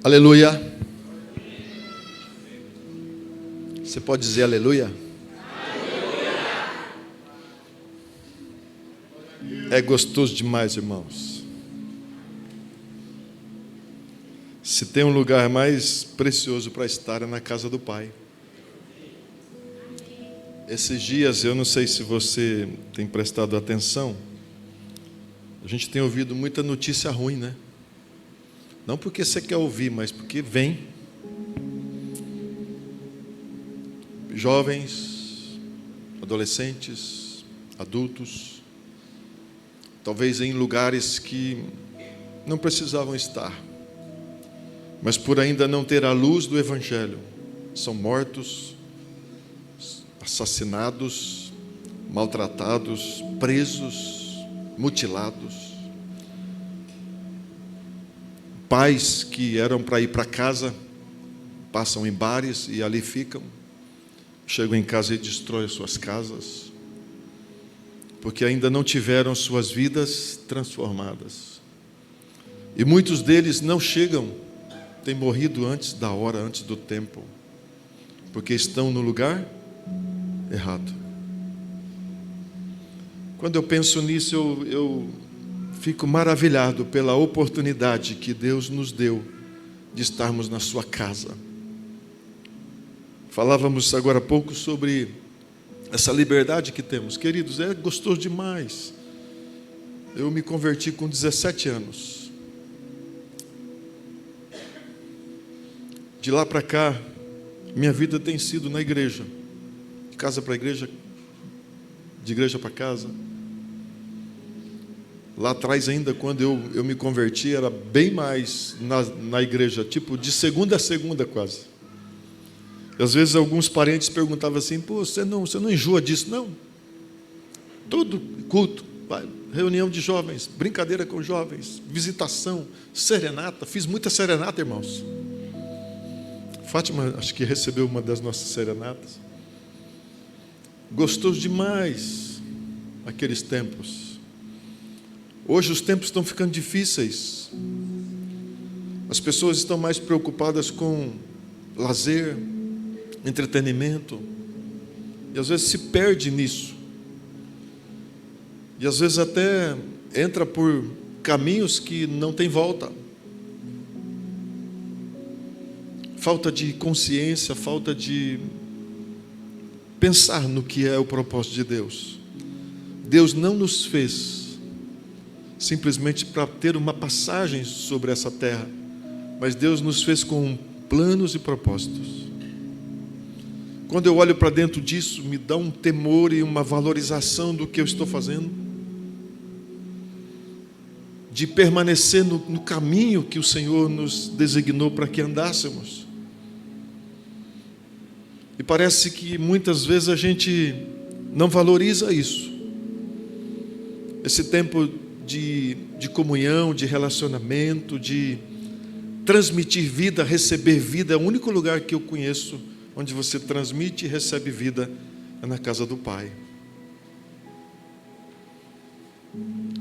Aleluia. Você pode dizer aleluia? É gostoso demais, irmãos. Se tem um lugar mais precioso para estar, é na casa do Pai. Esses dias, eu não sei se você tem prestado atenção, a gente tem ouvido muita notícia ruim, né? Não porque você quer ouvir, mas porque vem. Jovens, adolescentes, adultos, talvez em lugares que não precisavam estar, mas por ainda não ter a luz do Evangelho, são mortos, assassinados, maltratados, presos, mutilados. Pais que eram para ir para casa, passam em bares e ali ficam, chegam em casa e destroem as suas casas, porque ainda não tiveram suas vidas transformadas. E muitos deles não chegam, têm morrido antes da hora, antes do tempo, porque estão no lugar errado. Quando eu penso nisso, eu fico maravilhado pela oportunidade que Deus nos deu de estarmos na sua casa. Falávamos agora há pouco sobre essa liberdade que temos. Queridos, é gostoso demais. Eu me converti com 17 anos. De lá para cá, minha vida tem sido na igreja. De casa para igreja, de igreja para casa. Lá atrás ainda, quando eu me converti, era bem mais na igreja, tipo de segunda a segunda quase. E às vezes alguns parentes perguntavam assim, pô, você não enjoa disso? Não. Tudo, culto, reunião de jovens, brincadeira com jovens, visitação, serenata. Fiz muita serenata, irmãos. Fátima, acho que recebeu uma das nossas serenatas. Gostoso demais aqueles tempos. Hoje os tempos estão ficando difíceis. As pessoas estão mais preocupadas com lazer, entretenimento, e às vezes se perde nisso. E às vezes até entra por caminhos que não tem volta. Falta de consciência, falta de pensar no que é o propósito de Deus. Deus não nos fez simplesmente para ter uma passagem sobre essa terra, mas Deus nos fez com planos e propósitos. Quando eu olho para dentro disso, me dá um temor e uma valorização do que eu estou fazendo, de permanecer no caminho que o Senhor nos designou para que andássemos. E parece que muitas vezes a gente não valoriza isso. Esse tempo de comunhão, de relacionamento, de transmitir vida, receber vida, é o único lugar que eu conheço onde você transmite e recebe vida, é na casa do Pai.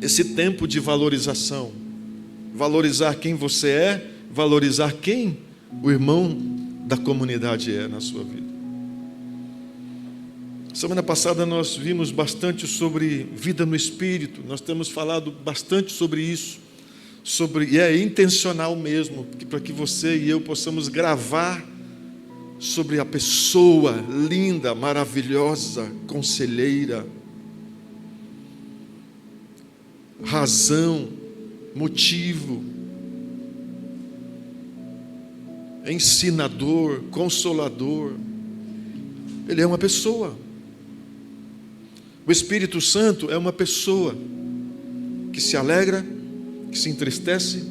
Esse tempo de valorização, valorizar quem você é, valorizar quem o irmão da comunidade é na sua vida. Semana passada nós vimos bastante sobre vida no Espírito, nós temos falado bastante sobre isso, e é intencional mesmo, para que você e eu possamos gravar sobre a pessoa linda, maravilhosa, conselheira, razão, motivo, ensinador, consolador. Ele é uma pessoa. O Espírito Santo é uma pessoa que se alegra, que se entristece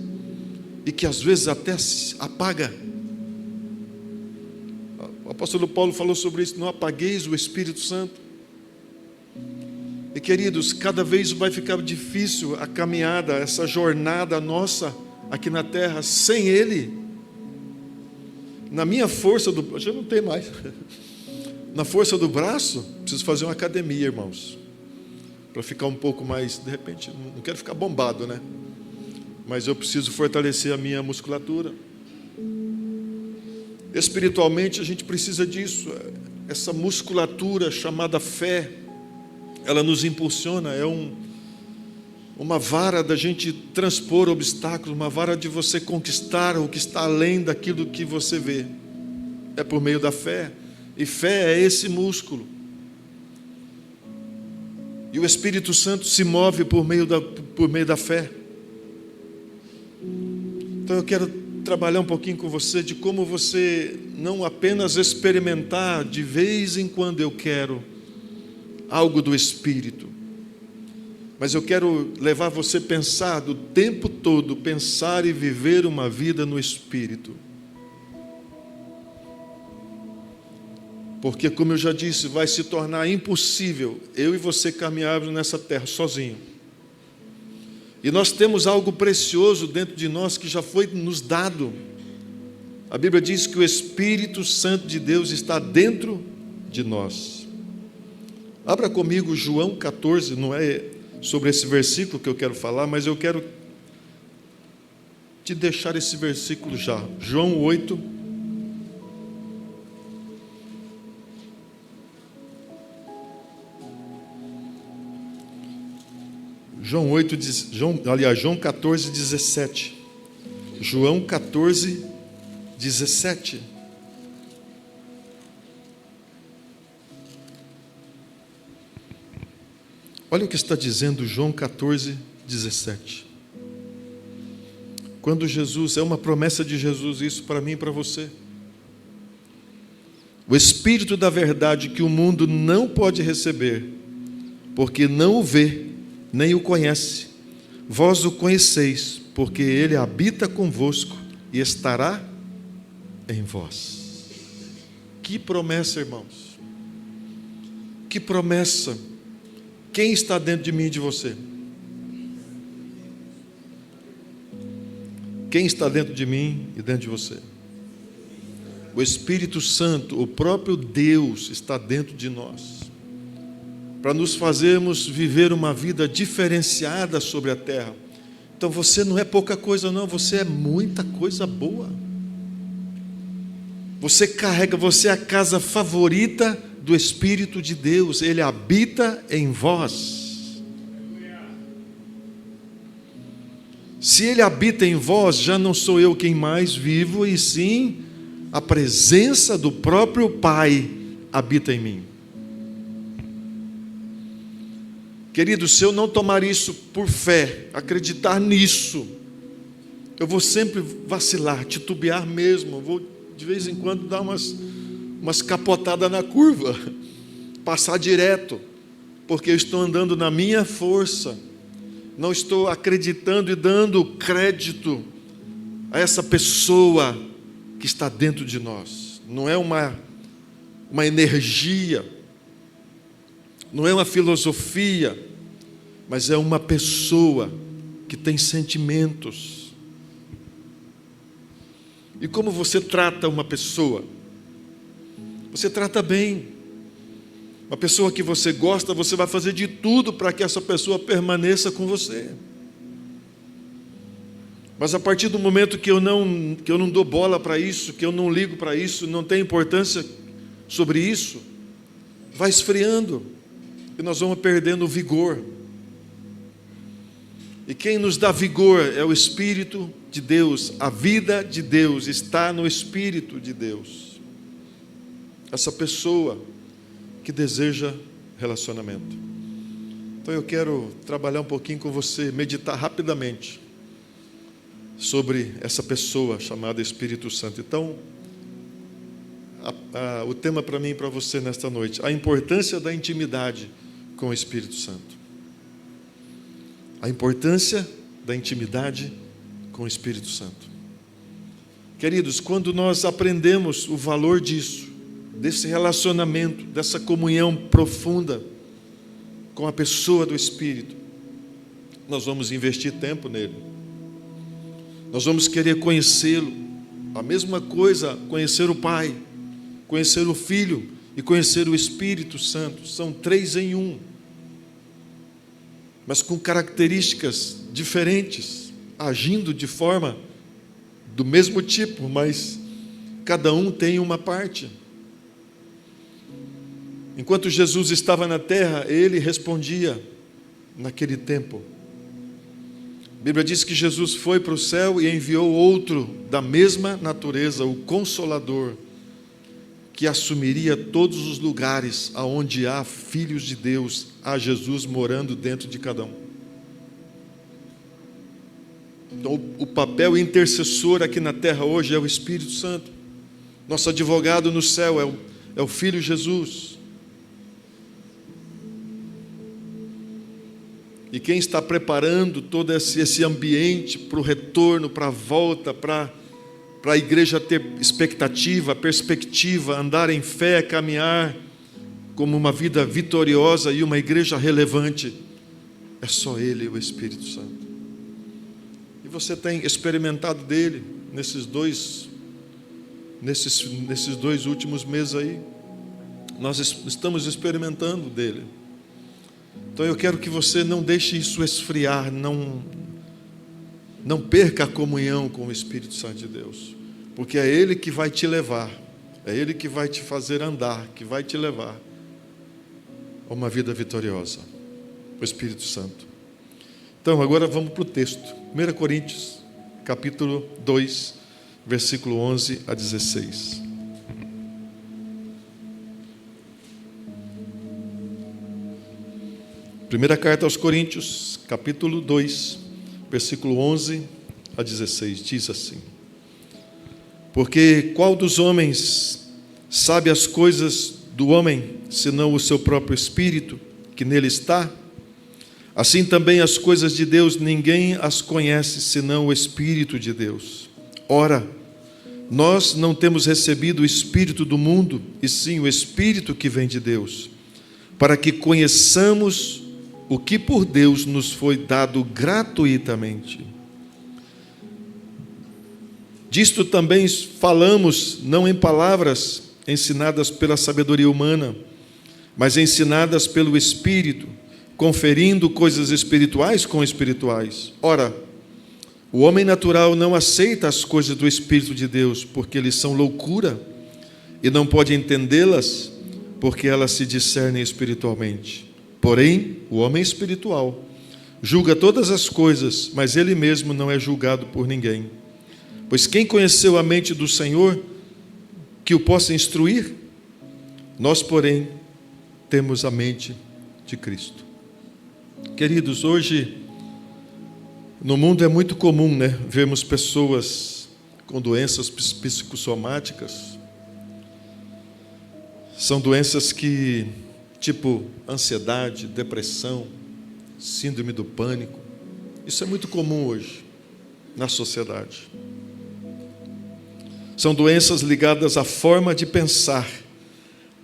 e que às vezes até se apaga. O apóstolo Paulo falou sobre isso, não apagueis o Espírito Santo. E queridos, cada vez vai ficar difícil a caminhada, essa jornada nossa aqui na terra, sem Ele. Na minha força já não tem mais. Na força do braço, preciso fazer uma academia, irmãos, para ficar um pouco mais, de repente, não quero ficar bombado, né? Mas eu preciso fortalecer a minha musculatura. Espiritualmente, a gente precisa disso. Essa musculatura chamada fé, ela nos impulsiona, uma vara da gente transpor obstáculos, uma vara de você conquistar o que está além daquilo que você vê. É por meio da fé. E fé é esse músculo. E o Espírito Santo se move por meio da fé. Então eu quero trabalhar um pouquinho com você de como você não apenas experimentar, de vez em quando eu quero algo do Espírito, mas eu quero levar você a pensar do tempo todo, pensar e viver uma vida no Espírito. Porque, como eu já disse, vai se tornar impossível eu e você caminharmos nessa terra sozinho. E nós temos algo precioso dentro de nós que já foi nos dado. A Bíblia diz que o Espírito Santo de Deus está dentro de nós. Abra comigo João 14, não é sobre esse versículo que eu quero falar, mas eu quero te deixar esse versículo já. João 8. João 14, 17. João 14, 17. Olha o que está dizendo João 14, 17. Quando Jesus, é uma promessa de Jesus isso para mim e para você. O Espírito da verdade que o mundo não pode receber, porque não o vê, nem o conhece. Vós o conheceis, porque ele habita convosco e estará em vós. Que promessa, irmãos! Que promessa! Quem está dentro de mim e de você? Quem está dentro de mim e dentro de você? O Espírito Santo, o próprio Deus, está dentro de nós, para nos fazermos viver uma vida diferenciada sobre a terra. Então você não é pouca coisa não, você é muita coisa boa. Você carrega, você é a casa favorita do Espírito de Deus, Ele habita em vós. Se Ele habita em vós, já não sou eu quem mais vivo, e sim a presença do próprio Pai habita em mim. Querido, se eu não tomar isso por fé, acreditar nisso, eu vou sempre vacilar, titubear mesmo, vou de vez em quando dar umas capotadas na curva, passar direto, porque eu estou andando na minha força, não estou acreditando e dando crédito a essa pessoa que está dentro de nós. Não é uma energia, não é uma filosofia, mas é uma pessoa que tem sentimentos. E como você trata uma pessoa? Você trata bem. Uma pessoa que você gosta, você vai fazer de tudo para que essa pessoa permaneça com você. Mas a partir do momento que eu não dou bola para isso, que eu não ligo para isso, não tenho importância sobre isso, vai esfriando e nós vamos perdendo o vigor. E quem nos dá vigor é o Espírito de Deus. A vida de Deus está no Espírito de Deus. Essa pessoa que deseja relacionamento. Então eu quero trabalhar um pouquinho com você, meditar rapidamente sobre essa pessoa chamada Espírito Santo. Então, o tema para mim e para você nesta noite: a importância da intimidade com o Espírito Santo. A importância da intimidade com o Espírito Santo. Queridos, quando nós aprendemos o valor disso, desse relacionamento, dessa comunhão profunda com a pessoa do Espírito, nós vamos investir tempo nele. Nós vamos querer conhecê-lo. A mesma coisa, conhecer o Pai, conhecer o Filho e conhecer o Espírito Santo. São três em um, mas com características diferentes, agindo de forma do mesmo tipo, mas Cada um tem uma parte. Enquanto Jesus estava na terra, ele respondia naquele tempo. A Bíblia diz que Jesus foi para o céu e enviou outro da mesma natureza, o Consolador, que assumiria todos os lugares aonde há filhos de Deus, há Jesus morando dentro de cada um. Então, o papel intercessor aqui na terra hoje é o Espírito Santo. Nosso advogado no céu é o Filho Jesus. E quem está preparando todo esse ambiente para o retorno, para a volta, para a igreja ter expectativa, perspectiva, andar em fé, caminhar como uma vida vitoriosa e uma igreja relevante, é só Ele, o Espírito Santo. E você tem experimentado dele nesses dois últimos meses aí. Nós estamos experimentando dele. Então eu quero que você não deixe isso esfriar, não perca a comunhão com o Espírito Santo de Deus, porque é Ele que vai te levar, é Ele que vai te fazer andar, que vai te levar a uma vida vitoriosa, o Espírito Santo. Então agora vamos para o texto, 1 Coríntios, capítulo 2, versículo 11 a 16. Primeira carta aos Coríntios, capítulo 2, versículo 11 a 16, diz assim: Porque qual dos homens sabe as coisas do homem, senão o seu próprio espírito, que nele está? Assim também as coisas de Deus, ninguém as conhece, senão o Espírito de Deus. Ora, nós não temos recebido o Espírito do mundo, e sim o Espírito que vem de Deus, para que conheçamos o que por Deus nos foi dado gratuitamente. Disto também falamos, não em palavras ensinadas pela sabedoria humana, mas ensinadas pelo Espírito, conferindo coisas espirituais com espirituais. Ora, o homem natural não aceita as coisas do Espírito de Deus, porque eles são loucura, e não pode entendê-las, porque elas se discernem espiritualmente. Porém, o homem espiritual julga todas as coisas, mas ele mesmo não é julgado por ninguém. Pois quem conheceu a mente do Senhor, que o possa instruir? Nós, porém, temos a mente de Cristo. Queridos, hoje, no mundo é muito comum, vermos pessoas com doenças psicossomáticas. São doenças que, tipo ansiedade, depressão, síndrome do pânico. Isso é muito comum hoje na sociedade. São doenças ligadas à forma de pensar.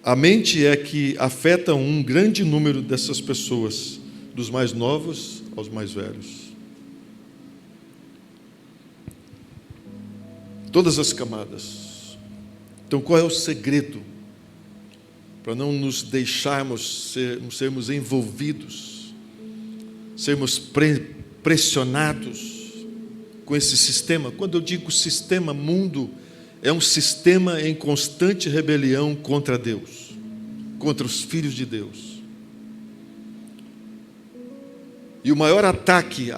A mente é que afeta um grande número dessas pessoas, dos mais novos aos mais velhos. Todas as camadas. Então, qual é o segredo para não nos deixarmos sermos envolvidos, sermos pressionados com esse sistema? Quando eu digo sistema, mundo, é um sistema em constante rebelião contra Deus, contra os filhos de Deus. E o maior ataque,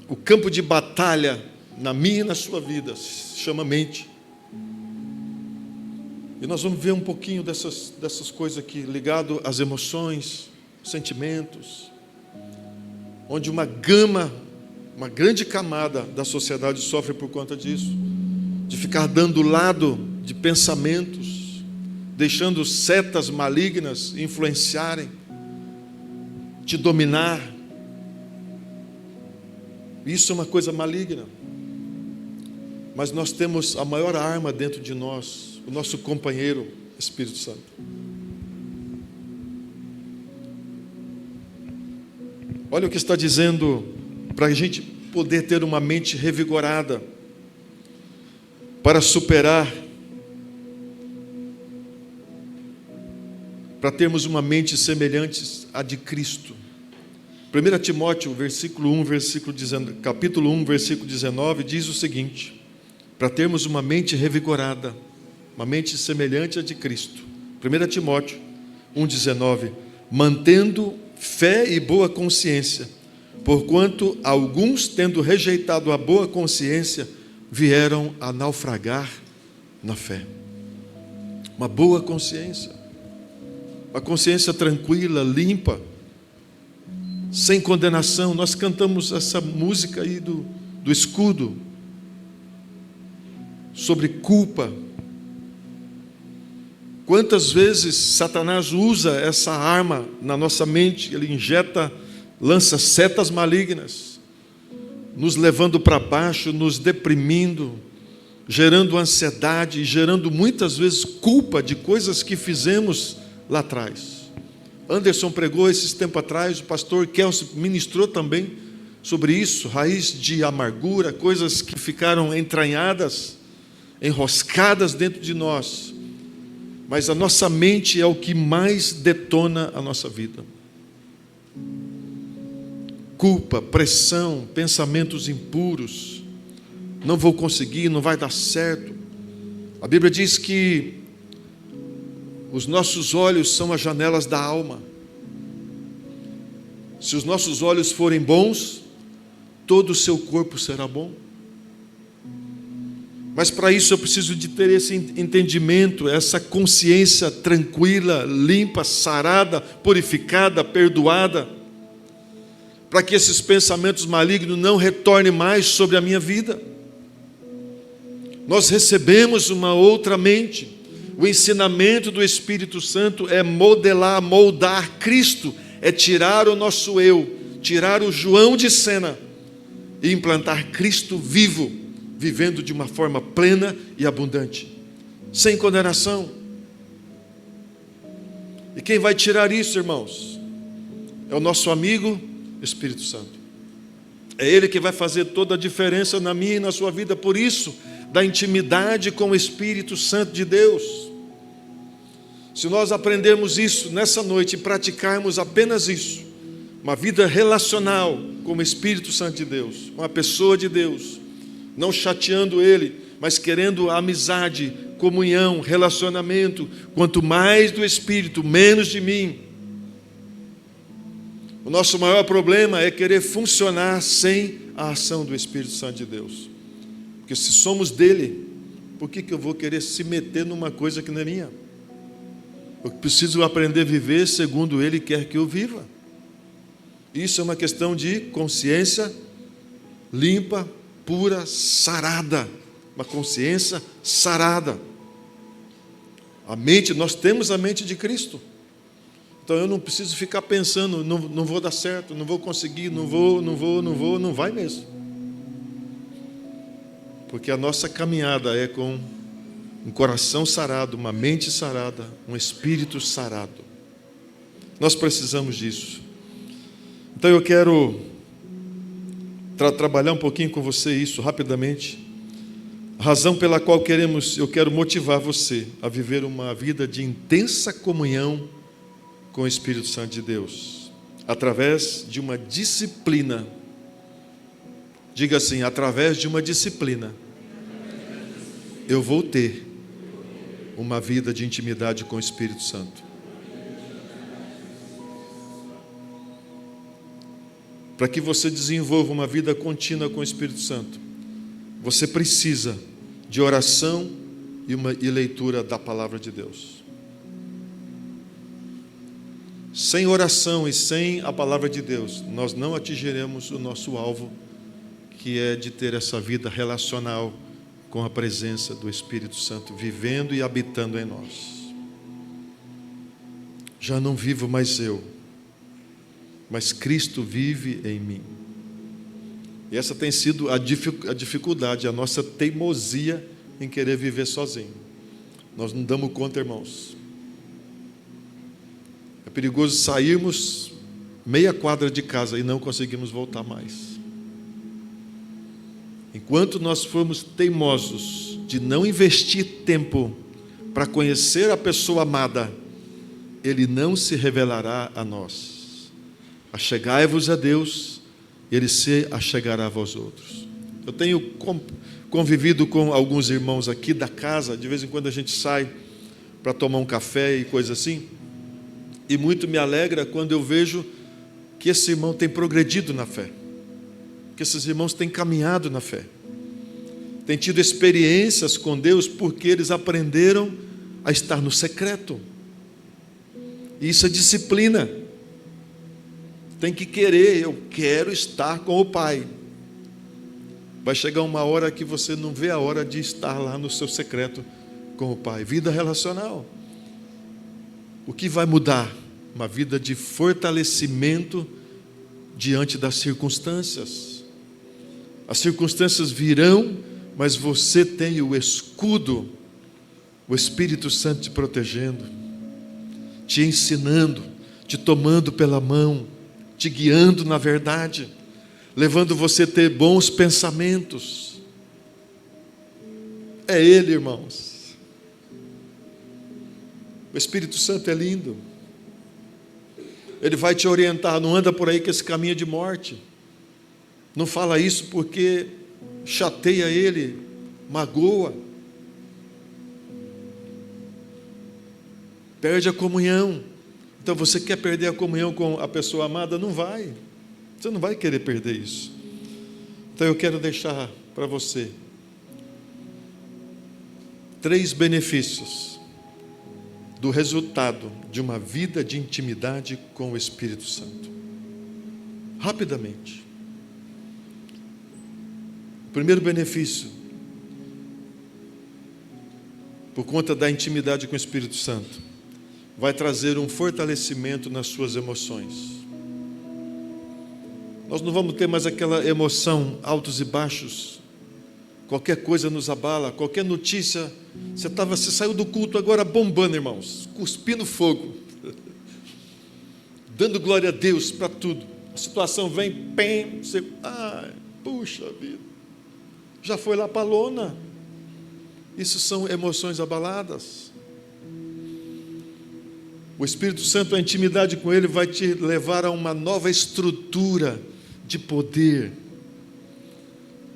o campo de batalha na minha e na sua vida, se chama mente. E nós vamos ver um pouquinho dessas coisas aqui, ligado às emoções, sentimentos, onde uma grande camada da sociedade sofre por conta disso, de ficar dando lado de pensamentos, deixando setas malignas influenciarem, te dominar. Isso é uma coisa maligna. Mas nós temos a maior arma dentro de nós, o nosso companheiro, Espírito Santo. Olha o que está dizendo, para a gente poder ter uma mente revigorada, para superar, para termos uma mente semelhante à de Cristo. 1 Timóteo, capítulo 1, versículo 19, diz o seguinte: para termos uma mente revigorada, uma mente semelhante à de Cristo. 1 Timóteo 1,19, mantendo fé e boa consciência, porquanto alguns, tendo rejeitado a boa consciência, vieram a naufragar na fé. Uma boa consciência, uma consciência tranquila, limpa, sem condenação. Nós cantamos essa música aí do escudo, sobre culpa. Quantas vezes Satanás usa essa arma na nossa mente? Ele lança setas malignas, nos levando para baixo, nos deprimindo, gerando ansiedade, gerando muitas vezes culpa de coisas que fizemos lá atrás. Anderson pregou esses tempos atrás, o pastor Kelso ministrou também sobre isso, raiz de amargura, coisas que ficaram entranhadas, enroscadas dentro de nós. Mas a nossa mente é o que mais detona a nossa vida. Culpa, pressão, pensamentos impuros. Não vou conseguir, não vai dar certo. A Bíblia diz que os nossos olhos são as janelas da alma. Se os nossos olhos forem bons, todo o seu corpo será bom. Mas para isso eu preciso de ter esse entendimento, essa consciência tranquila, limpa, sarada, purificada, perdoada, para que esses pensamentos malignos não retornem mais sobre a minha vida. Nós recebemos uma outra mente. O ensinamento do Espírito Santo é modelar, moldar Cristo, é tirar o nosso eu, tirar o João de cena e implantar Cristo vivo, vivendo de uma forma plena e abundante, sem condenação. E quem vai tirar isso, irmãos? É o nosso amigo Espírito Santo. É Ele que vai fazer toda a diferença na minha e na sua vida. Por isso, da intimidade com o Espírito Santo de Deus. Se nós aprendermos isso nessa noite e praticarmos apenas isso, uma vida relacional com o Espírito Santo de Deus, uma pessoa de Deus, não chateando Ele, mas querendo amizade, comunhão, relacionamento. Quanto mais do Espírito, menos de mim. O nosso maior problema é querer funcionar sem a ação do Espírito Santo de Deus. Porque se somos dele, por que eu vou querer se meter numa coisa que não é minha? Eu preciso aprender a viver segundo Ele quer que eu viva. Isso é uma questão de consciência limpa, pura, sarada. Uma consciência sarada. A mente, nós temos a mente de Cristo. Então eu não preciso ficar pensando, não vou dar certo, não vou conseguir, não vai mesmo. Porque a nossa caminhada é com um coração sarado, uma mente sarada, um espírito sarado. Nós precisamos disso. Então eu quero trabalhar um pouquinho com você isso rapidamente. A razão pela qual eu quero motivar você a viver uma vida de intensa comunhão com o Espírito Santo de Deus, através de uma disciplina. Diga assim: através de uma disciplina, eu vou ter uma vida de intimidade com o Espírito Santo. Para que você desenvolva uma vida contínua com o Espírito Santo, você precisa de oração e leitura da palavra de Deus. Sem oração e sem a palavra de Deus, nós não atingiremos o nosso alvo, que é de ter essa vida relacional com a presença do Espírito Santo, vivendo e habitando em nós. Já não vivo mais eu, mas Cristo vive em mim. E essa tem sido a dificuldade, a nossa teimosia em querer viver sozinho. Nós não damos conta, irmãos. É perigoso sairmos meia quadra de casa e não conseguimos voltar mais. Enquanto nós formos teimosos de não investir tempo para conhecer a pessoa amada, Ele não se revelará a nós. Achegai-vos a Deus, Ele se achegará a vós outros. Eu tenho convivido com alguns irmãos aqui da casa, de vez em quando a gente sai para tomar um café e coisa assim, e muito me alegra quando eu vejo que esse irmão tem progredido na fé, que esses irmãos têm caminhado na fé, têm tido experiências com Deus porque eles aprenderam a estar no secreto. E isso é disciplina. Tem que querer, eu quero estar com o Pai. Vai chegar uma hora que você não vê a hora de estar lá no seu secreto com o Pai. Vida relacional. O que vai mudar? Uma vida de fortalecimento diante das circunstâncias. As circunstâncias virão, mas você tem o escudo, o Espírito Santo te protegendo, te ensinando, te tomando pela mão, te guiando na verdade, levando você a ter bons pensamentos. É Ele, irmãos. O Espírito Santo é lindo. Ele vai te orientar, não anda por aí com esse caminho de morte. Não fala isso porque chateia ele, magoa, perde a comunhão. Então você quer perder a comunhão com a pessoa amada? Não vai. Você não vai querer perder isso. Então eu quero deixar para você 3 benefícios do resultado de uma vida de intimidade com o Espírito Santo. Rapidamente. O primeiro benefício, por conta da intimidade com o Espírito Santo, vai trazer um fortalecimento nas suas emoções. Nós não vamos ter mais aquela emoção altos e baixos. Qualquer coisa nos abala, qualquer notícia. Você saiu do culto agora bombando, irmãos, cuspindo fogo, dando glória a Deus para tudo. A situação vem, pem, você, puxa vida, já foi lá para a lona. Isso são emoções abaladas. O Espírito Santo, a intimidade com Ele vai te levar a uma nova estrutura de poder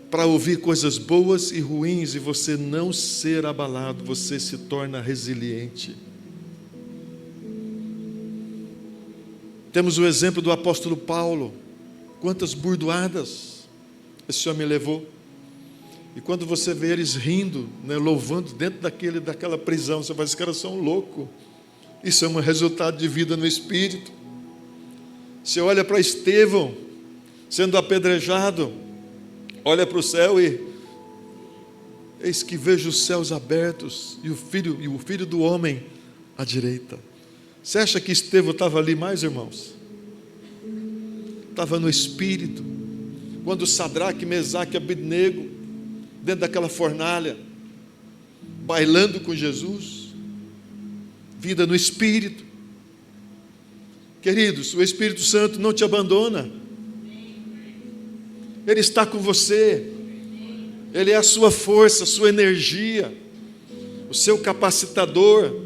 para ouvir coisas boas e ruins e você não ser abalado, você se torna resiliente. Temos o exemplo do apóstolo Paulo. Quantas burdoadas esse homem levou. E quando você vê eles rindo, louvando dentro daquela prisão, você vai dizer, esses caras são loucos. Isso é um resultado de vida no Espírito. Você olha para Estevão, sendo apedrejado, olha para o céu e eis que vejo os céus abertos e o filho do homem à direita. Você acha que Estevão estava ali mais, irmãos? Estava no Espírito. Quando Sadraque, Mesaque e Abednego, dentro daquela fornalha, bailando com Jesus, vida no Espírito. Queridos, o Espírito Santo não te abandona. Ele está com você. Ele é a sua força, a sua energia, o seu capacitador,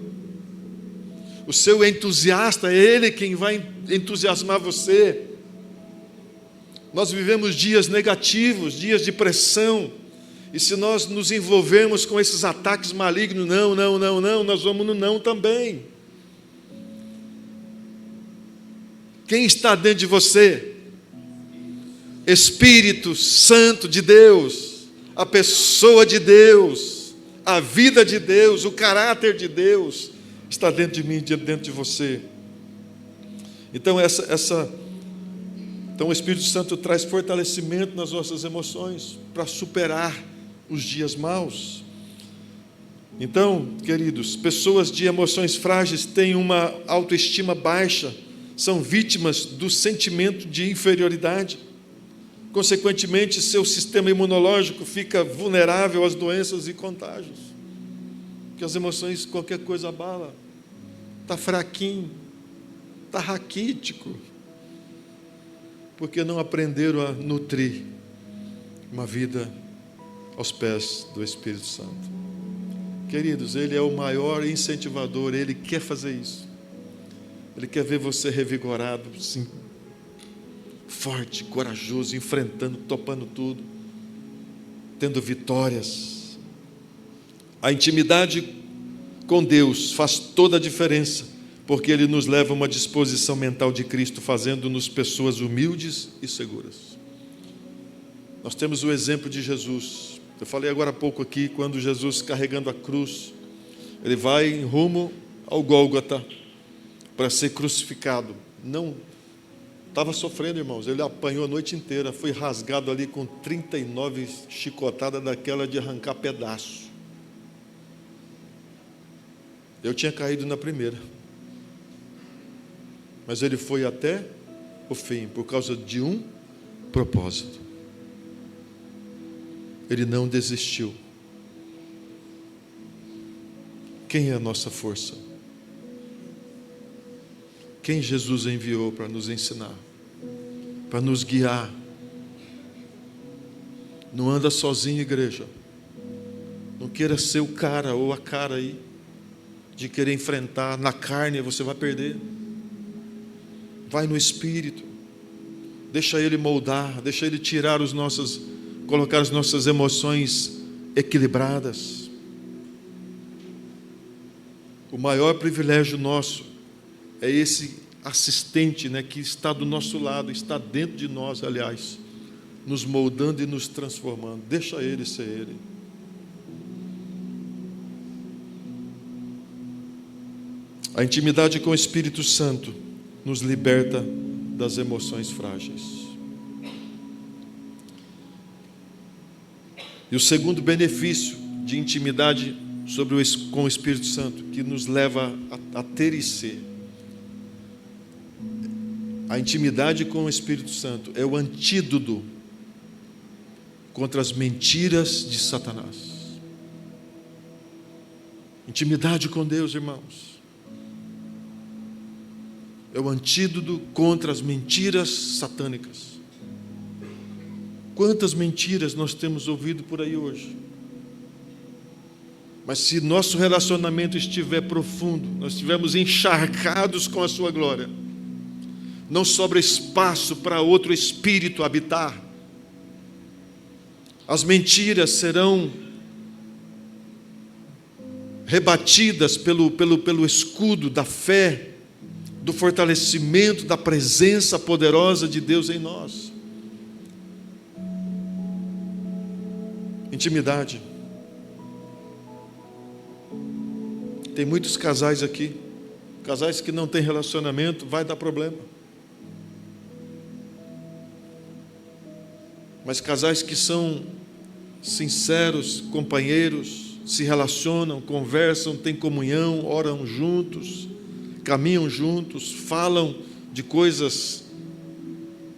o seu entusiasta. É Ele quem vai entusiasmar você. Nós vivemos dias negativos, dias de pressão, e se nós nos envolvermos com esses ataques malignos, não, nós vamos no não também. Quem está dentro de você? Espírito Santo de Deus, a pessoa de Deus, a vida de Deus, o caráter de Deus está dentro de mim, dentro de você. Então então o Espírito Santo traz fortalecimento nas nossas emoções para superar os dias maus. Então, queridos, pessoas de emoções frágeis têm uma autoestima baixa, são vítimas do sentimento de inferioridade. Consequentemente, seu sistema imunológico fica vulnerável às doenças e contágios. Porque as emoções, qualquer coisa abala. Está fraquinho, está raquítico. Porque não aprenderam a nutrir uma vida aos pés do Espírito Santo. Queridos, Ele é o maior incentivador, Ele quer fazer isso. Ele quer ver você revigorado, sim, forte, corajoso, enfrentando, topando tudo. tendo vitórias. A intimidade com Deus faz toda a diferença, porque Ele nos leva a uma disposição mental de Cristo, fazendo-nos pessoas humildes e seguras. Nós temos o exemplo de Jesus. Eu falei agora há pouco aqui, quando Jesus, carregando a cruz, Ele vai em rumo ao Gólgota para ser crucificado. Não estava sofrendo, irmãos. Ele apanhou a noite inteira, foi rasgado ali com 39 chicotadas daquela de arrancar pedaço. Eu tinha caído na primeira, mas ele foi até o fim, por causa de um propósito. Ele não desistiu. Quem é a nossa força? Quem Jesus enviou para nos ensinar, para nos guiar? Não anda sozinho, igreja. Não queira ser o cara ou a cara aí, de querer enfrentar. Na carne você vai perder. Vai no Espírito. Deixa Ele moldar, deixa Ele tirar colocar as nossas emoções equilibradas. O maior privilégio nosso é esse assistente, que está do nosso lado, está dentro de nós, aliás, nos moldando e nos transformando. Deixa Ele ser Ele. A intimidade com o Espírito Santo nos liberta das emoções frágeis. E o segundo benefício de intimidade com o Espírito Santo, que nos leva a ter e ser. A intimidade com o Espírito Santo é o antídoto contra as mentiras de Satanás. Intimidade com Deus, irmãos, é o antídoto contra as mentiras satânicas. Quantas mentiras nós temos ouvido por aí hoje? Mas se nosso relacionamento estiver profundo, nós estivermos encharcados com a sua glória, não sobra espaço para outro espírito habitar. As mentiras serão rebatidas pelo escudo da fé, do fortalecimento da presença poderosa de Deus em nós. Intimidade. Tem muitos casais aqui, casais que não têm relacionamento, vai dar problema. Mas casais que são sinceros, companheiros, se relacionam, conversam, têm comunhão, oram juntos, caminham juntos, falam de coisas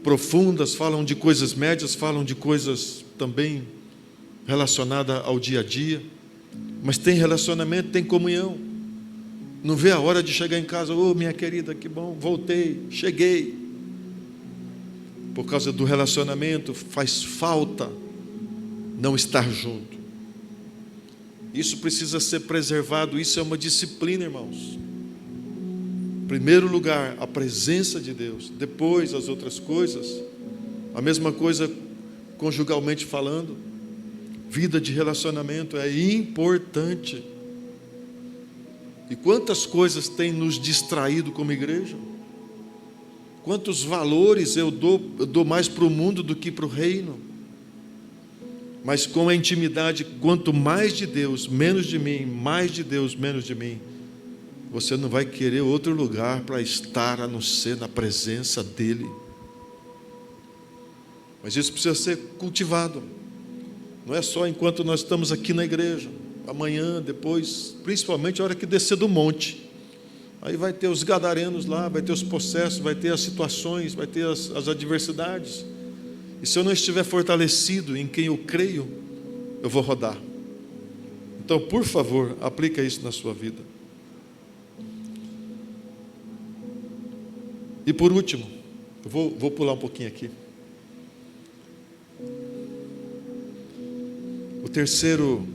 profundas, falam de coisas médias, falam de coisas também relacionadas ao dia a dia, mas tem relacionamento, tem comunhão. Não vê a hora de chegar em casa, minha querida, que bom, voltei, cheguei. Por causa do relacionamento, faz falta não estar junto. Isso precisa ser preservado, isso é uma disciplina, irmãos. Em primeiro lugar, a presença de Deus, depois as outras coisas. A mesma coisa conjugalmente falando. Vida de relacionamento é importante. E quantas coisas tem nos distraído como igreja? Quantos valores eu dou mais para o mundo do que para o reino? Mas com a intimidade, quanto mais de Deus, menos de mim, mais de Deus, menos de mim, você não vai querer outro lugar para estar a não ser na presença dEle. Mas isso precisa ser cultivado. Não é só enquanto nós estamos aqui na igreja. Amanhã, depois, principalmente a hora que descer do monte. Aí vai ter os gadarenos lá, vai ter os processos, vai ter as situações, vai ter as adversidades. E se eu não estiver fortalecido em quem eu creio, eu vou rodar. Então, por favor, aplica isso na sua vida. E por último, eu vou pular um pouquinho aqui. O terceiro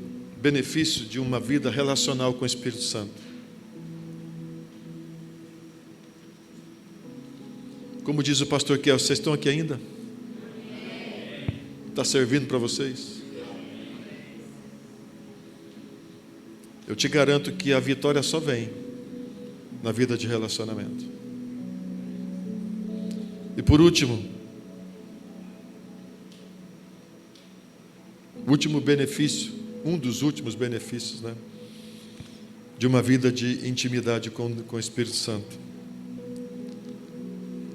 benefício de uma vida relacional com o Espírito Santo. Como diz o pastor Kiel, vocês estão aqui ainda? Está servindo para vocês? Eu te garanto que a vitória só vem na vida de relacionamento. E por último, o último benefício, um dos últimos benefícios, né, de uma vida de intimidade com o Espírito Santo.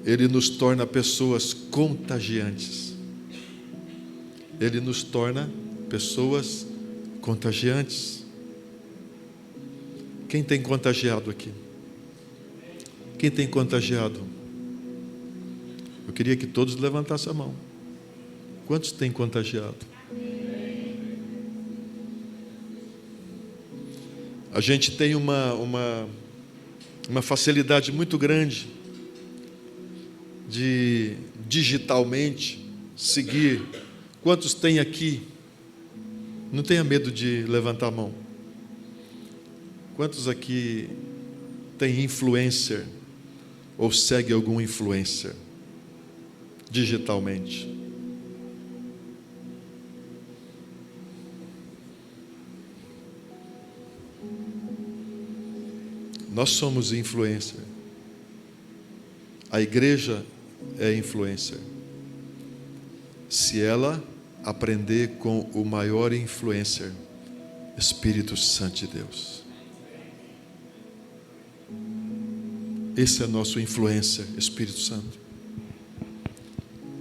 Ele nos torna pessoas contagiantes. Ele nos torna pessoas contagiantes. Quem tem contagiado aqui? Quem tem contagiado? Eu queria que todos levantassem a mão. Quantos têm contagiado? A gente tem uma facilidade muito grande de digitalmente seguir. Quantos tem aqui? Não tenha medo de levantar a mão. Quantos aqui tem influencer ou segue algum influencer digitalmente? Nós somos influencer. A igreja é influencer. Se ela aprender com o maior influencer, Espírito Santo de Deus. Esse é nosso influencer, Espírito Santo.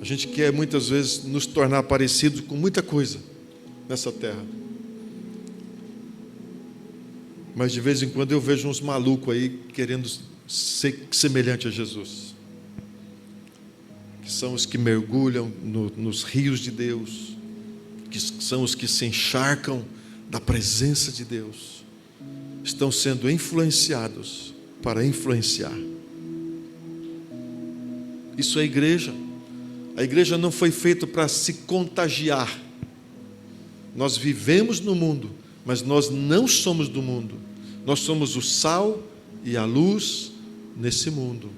A gente quer muitas vezes nos tornar parecidos com muita coisa nessa terra. Mas de vez em quando eu vejo uns malucos aí querendo ser semelhante a Jesus. Que são os que mergulham nos rios de Deus. Que são os que se encharcam da presença de Deus. Estão sendo influenciados para influenciar. Isso é igreja. A igreja não foi feita para se contagiar. Nós vivemos no mundo, mas nós não somos do mundo. Nós somos o sal e a luz nesse mundo,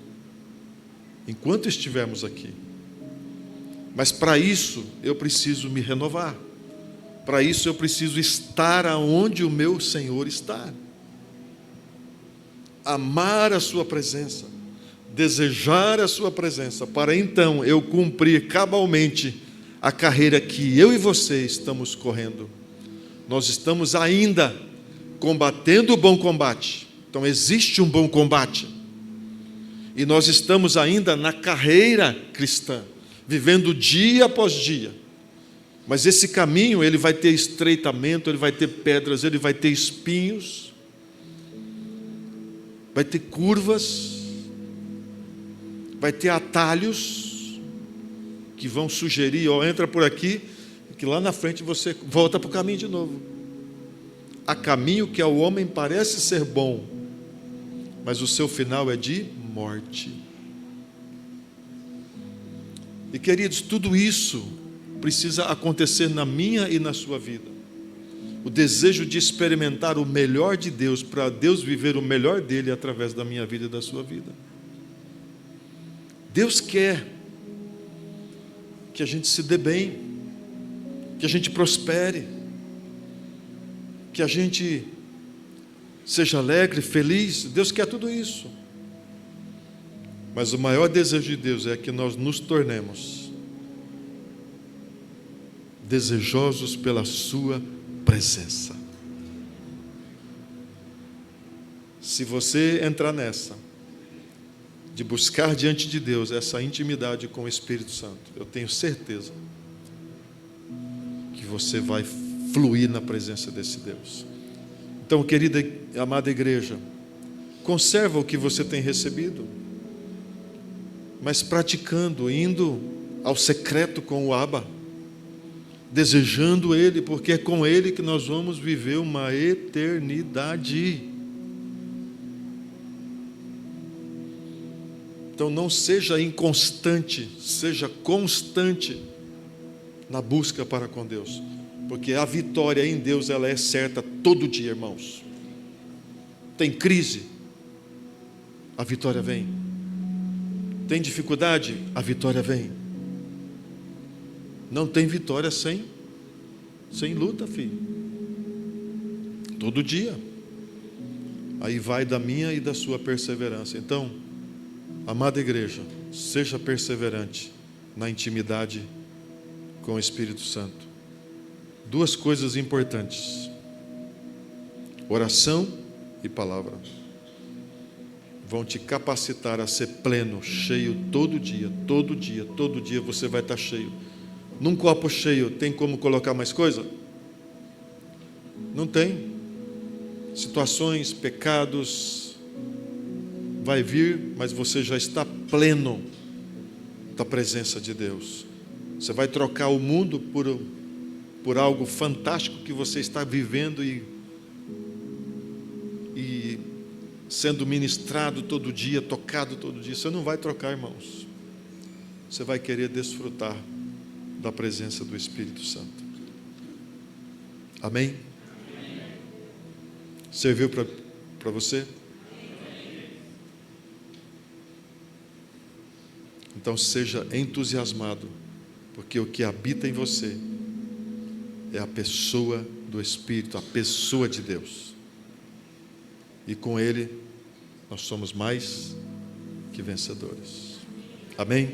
enquanto estivermos aqui. Mas para isso eu preciso me renovar. Para isso eu preciso estar aonde o meu Senhor está. Amar a sua presença, desejar a sua presença, para então eu cumprir cabalmente a carreira que eu e você estamos correndo. Nós estamos ainda combatendo o bom combate. Então existe um bom combate. E nós estamos ainda na carreira cristã, vivendo dia após dia. Mas esse caminho, ele vai ter estreitamento, ele vai ter pedras, ele vai ter espinhos, vai ter curvas, vai ter atalhos que vão sugerir, ó, entra por aqui, que lá na frente você volta para o caminho de novo. Há caminho que ao homem parece ser bom, mas o seu final é de morte. E queridos, tudo isso precisa acontecer na minha e na sua vida. O desejo de experimentar o melhor de Deus, para Deus viver o melhor dele através da minha vida e da sua vida. Deus quer que a gente se dê bem, que a gente prospere, que a gente seja alegre, feliz. Deus quer tudo isso. Mas o maior desejo de Deus é que nós nos tornemos desejosos pela sua presença. Se você entrar nessa, de buscar diante de Deus essa intimidade com o Espírito Santo, eu tenho certeza que você vai fluir na presença desse Deus. Então, querida e amada igreja, conserva o que você tem recebido, mas praticando, indo ao secreto com o Abba, desejando Ele, porque é com Ele que nós vamos viver uma eternidade. Então não seja inconstante, seja constante na busca para com Deus, porque a vitória em Deus, ela é certa todo dia, irmãos. Tem crise, a vitória vem. Tem dificuldade, a vitória vem. Não tem vitória sem luta, filho. Todo dia. aí vai da minha e da sua perseverança. Então, amada igreja, seja perseverante na intimidade com o Espírito Santo. Duas coisas importantes: oração e palavra. Vão te capacitar a ser pleno, cheio todo dia, todo dia, todo dia você vai estar cheio. Num copo cheio, tem como colocar mais coisa? Não tem. Situações, pecados, vai vir, mas você já está pleno da presença de Deus. Você vai trocar o mundo por algo fantástico que você está vivendo e sendo ministrado todo dia, tocado todo dia. Você não vai trocar, irmãos. Você vai querer desfrutar da presença do Espírito Santo. Amém? Serviu para você? Então seja entusiasmado, porque o que habita em você é a pessoa do Espírito, a pessoa de Deus. E com Ele nós somos mais que vencedores. Amém?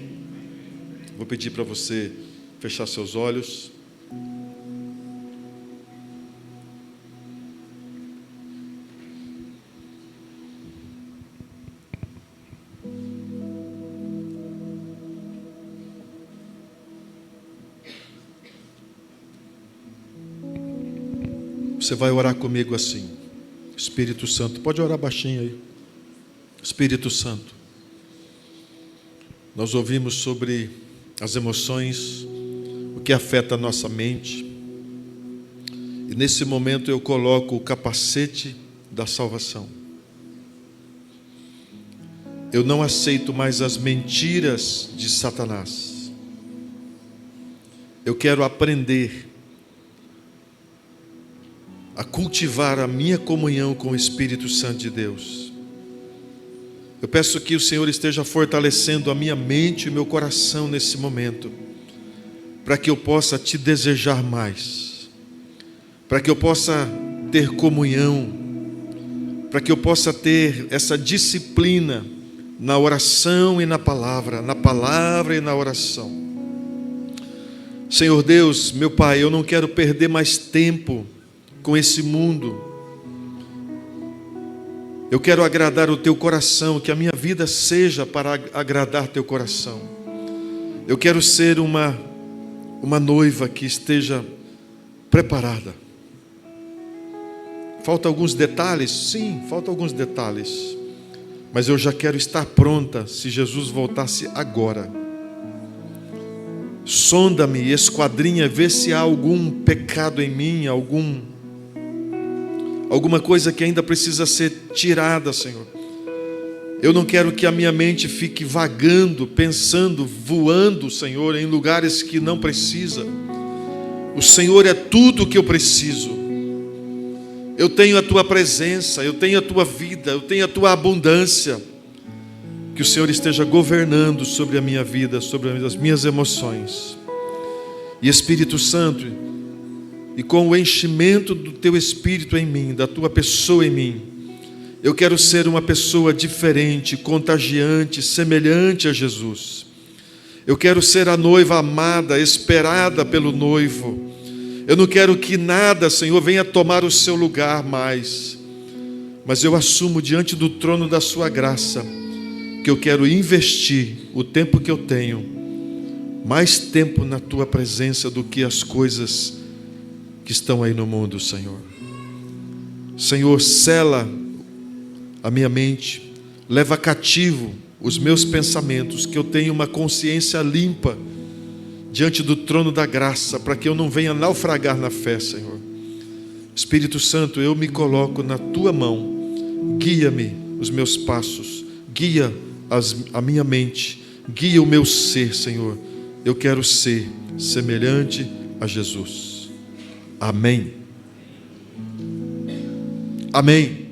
Vou pedir para você fechar seus olhos. Você vai orar comigo assim: Espírito Santo, pode orar baixinho aí. Espírito Santo, nós ouvimos sobre as emoções, o que afeta a nossa mente, e nesse momento eu coloco o capacete da salvação. Eu não aceito mais as mentiras de Satanás. Eu quero aprender a cultivar a minha comunhão com o Espírito Santo de Deus. Eu peço que o Senhor esteja fortalecendo a minha mente e o meu coração nesse momento, para que eu possa te desejar mais, para que eu possa ter comunhão, para que eu possa ter essa disciplina na oração e na palavra e na oração. Senhor Deus, meu Pai, eu não quero perder mais tempo com esse mundo. Eu quero agradar o teu coração, que a minha vida seja para agradar teu coração. Eu quero ser uma noiva que esteja preparada. Falta alguns detalhes? Sim, falta alguns detalhes. Mas eu já quero estar pronta se Jesus voltasse agora. Sonda-me, esquadrinha, vê se há algum pecado em mim, alguma coisa que ainda precisa ser tirada, Senhor. Eu não quero que a minha mente fique vagando, pensando, voando, Senhor, em lugares que não precisa. O Senhor é tudo o que eu preciso. Eu tenho a Tua presença, eu tenho a Tua vida, eu tenho a Tua abundância. Que o Senhor esteja governando sobre a minha vida, sobre as minhas emoções. E Espírito Santo, e com o enchimento do Teu Espírito em mim, da Tua pessoa em mim, eu quero ser uma pessoa diferente, contagiante, semelhante a Jesus. Eu quero ser a noiva amada, esperada pelo noivo. Eu não quero que nada, Senhor, venha tomar o seu lugar mais, mas eu assumo diante do trono da Sua graça, que eu quero investir o tempo que eu tenho, mais tempo na Tua presença do que as coisas que estão aí no mundo, Senhor. Senhor, sela a minha mente, leva cativo os meus pensamentos, que eu tenha uma consciência limpa diante do trono da graça, para que eu não venha naufragar na fé, Senhor. Espírito Santo, eu me coloco na Tua mão, guia-me os meus passos, guia a minha mente, guia o meu ser, Senhor. Eu quero ser semelhante a Jesus. Amém. Amém.